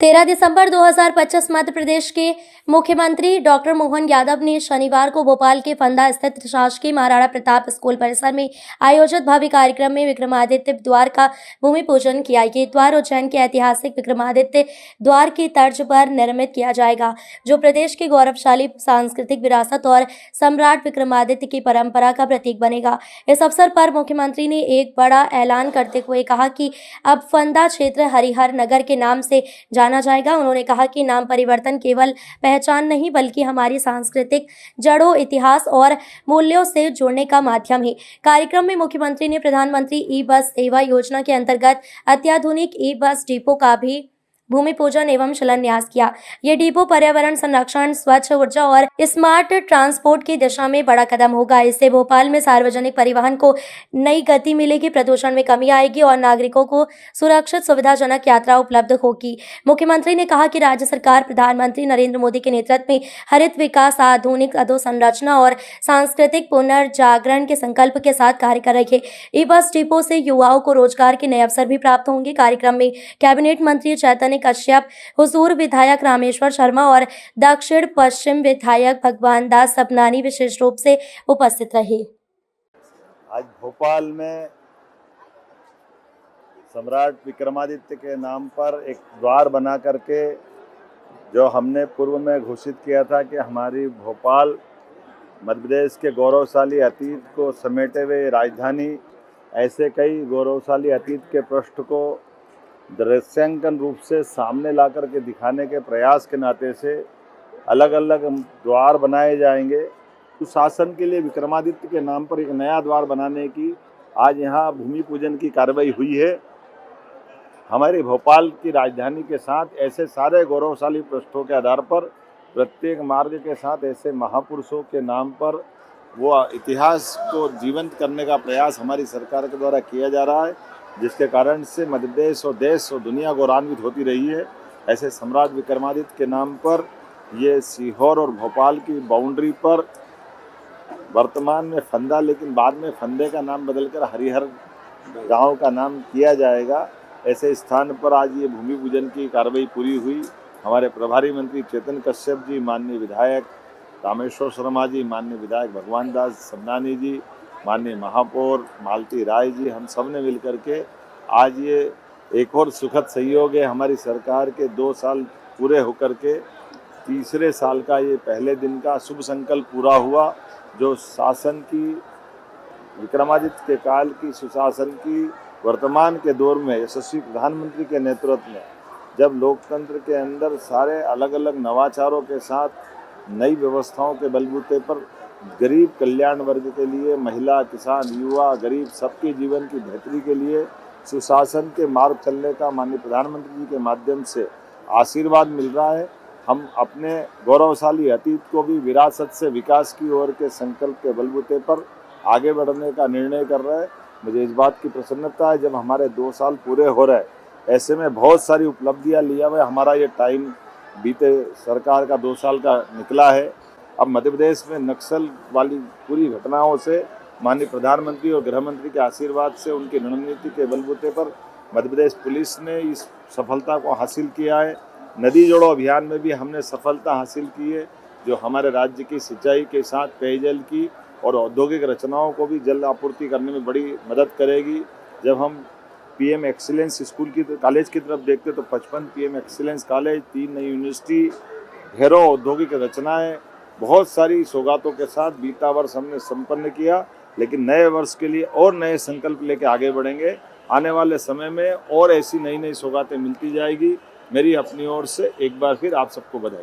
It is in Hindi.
13 दिसंबर 2025 मध्य प्रदेश के मुख्यमंत्री डॉक्टर मोहन यादव ने शनिवार को भोपाल के फंदा स्थित शासकीय महाराणा प्रताप स्कूल परिसर में आयोजित भव्य कार्यक्रम में विक्रमादित्य द्वार का भूमि पूजन किया। ये द्वार उज्जैन के ऐतिहासिक विक्रमादित्य द्वार की तर्ज पर निर्मित किया जाएगा, जो प्रदेश की गौरवशाली सांस्कृतिक विरासत और सम्राट विक्रमादित्य की परंपरा का प्रतीक बनेगा। इस अवसर पर मुख्यमंत्री ने एक बड़ा ऐलान करते हुए कहा कि अब फंदा क्षेत्र हरिहर नगर के नाम से जाना जाएगा। उन्होंने कहा कि नाम परिवर्तन केवल पहचान नहीं बल्कि हमारी सांस्कृतिक जड़ों, इतिहास और मूल्यों से जुड़ने का माध्यम है। कार्यक्रम में मुख्यमंत्री ने प्रधानमंत्री ई बस सेवा योजना के अंतर्गत अत्याधुनिक ई बस डिपो का भी भूमि पूजन एवं शिलान्यास किया। ये डिपो पर्यावरण संरक्षण, स्वच्छ ऊर्जा और स्मार्ट ट्रांसपोर्ट की दिशा में बड़ा कदम होगा। इससे भोपाल में सार्वजनिक परिवहन को नई गति मिलेगी, प्रदूषण में कमी आएगी और नागरिकों को सुरक्षित सुविधाजनक यात्रा उपलब्ध होगी। मुख्यमंत्री ने कहा कि राज्य सरकार प्रधानमंत्री नरेंद्र मोदी के नेतृत्व में हरित विकास, आधुनिक अधोसंरचना और सांस्कृतिक पुनर्जागरण के संकल्प के साथ कार्य कर रही है। ई बस डिपो से युवाओं को रोजगार के नए अवसर भी प्राप्त होंगे। कार्यक्रम में कैबिनेट मंत्री चैतन्य कश्यप, हुजूर विधायक रामेश्वर शर्मा और दक्षिण पश्चिम विधायक भगवान दास सपनानी विशेष रूप से उपस्थित रहे। आज भोपाल में सम्राट विक्रमादित्य के नाम पर एक द्वार बना करके जो हमने पूर्व में घोषित किया था कि हमारी भोपाल मध्य प्रदेश के गौरवशाली अतीत को समेटे हुए राजधानी, ऐसे कई गौरवशाली अतीत के पृष्ठ को दृश्यांकन रूप से सामने ला कर के दिखाने के प्रयास के नाते से अलग अलग द्वार बनाए जाएंगे। सुशासन के लिए विक्रमादित्य के नाम पर एक नया द्वार बनाने की आज यहाँ भूमि पूजन की कार्रवाई हुई है। हमारी भोपाल की राजधानी के साथ ऐसे सारे गौरवशाली पृष्ठों के आधार पर प्रत्येक मार्ग के साथ ऐसे महापुरुषों के नाम पर वो इतिहास को जीवंत करने का प्रयास हमारी सरकार के द्वारा किया जा रहा है, जिसके कारण से मध्य प्रदेश और देश और दुनिया गौरवान्वित होती रही है। ऐसे सम्राट विक्रमादित्य के नाम पर ये सीहोर और भोपाल की बाउंड्री पर वर्तमान में फंदा, लेकिन बाद में फंदे का नाम बदलकर हरिहर गांव का नाम किया जाएगा। ऐसे स्थान पर आज ये भूमि पूजन की कार्रवाई पूरी हुई। हमारे प्रभारी मंत्री चैतन्य कश्यप जी, माननीय विधायक रामेश्वर शर्मा जी, माननीय विधायक भगवान दास सपनानी जी, माननीय महापौर मालती राय जी, हम सब ने मिलकर के आज ये एक और सुखद सहयोग है। हमारी सरकार के 2 साल पूरे होकर के तीसरे साल का ये पहले दिन का शुभ संकल्प पूरा हुआ, जो शासन की विक्रमादित्य के काल की सुशासन की वर्तमान के दौर में यशस्वी प्रधानमंत्री के नेतृत्व में जब लोकतंत्र के अंदर सारे अलग अलग नवाचारों के साथ नई व्यवस्थाओं के बलबूते पर गरीब कल्याण वर्ग के लिए, महिला, किसान, युवा, गरीब सबके जीवन की बेहतरी के लिए सुशासन के मार्ग चलने का माननीय प्रधानमंत्री जी के माध्यम से आशीर्वाद मिल रहा है। हम अपने गौरवशाली अतीत को भी विरासत से विकास की ओर के संकल्प के बलबूते पर आगे बढ़ने का निर्णय कर रहे हैं। मुझे इस बात की प्रसन्नता है, जब हमारे 2 साल पूरे हो रहे हैं, ऐसे में बहुत सारी उपलब्धियां लिया हुआ हमारा ये टाइम बीते सरकार का 2 साल का निकला है। अब मध्य प्रदेश में नक्सल वाली पूरी घटनाओं से माननीय प्रधानमंत्री और गृह मंत्री के आशीर्वाद से, उनकी रणनीति के बलबूते पर मध्य प्रदेश पुलिस ने इस सफलता को हासिल किया है। नदी जोड़ो अभियान में भी हमने सफलता हासिल की है, जो हमारे राज्य की सिंचाई के साथ पेयजल की और औद्योगिक रचनाओं को भी जल आपूर्ति करने में बड़ी मदद करेगी। जब हम पीएम एक्सीलेंस स्कूल की कॉलेज की तरफ देखते तो 55 पीएम एक्सीलेंस कॉलेज, 3 नई यूनिवर्सिटी, ढेरों औद्योगिक रचनाएं, बहुत सारी सौगातों के साथ बीता वर्ष हमने संपन्न किया। लेकिन नए वर्ष के लिए और नए संकल्प लेके आगे बढ़ेंगे। आने वाले समय में और ऐसी नई नई सौगातें मिलती जाएगी। मेरी अपनी ओर से एक बार फिर आप सबको बधाई।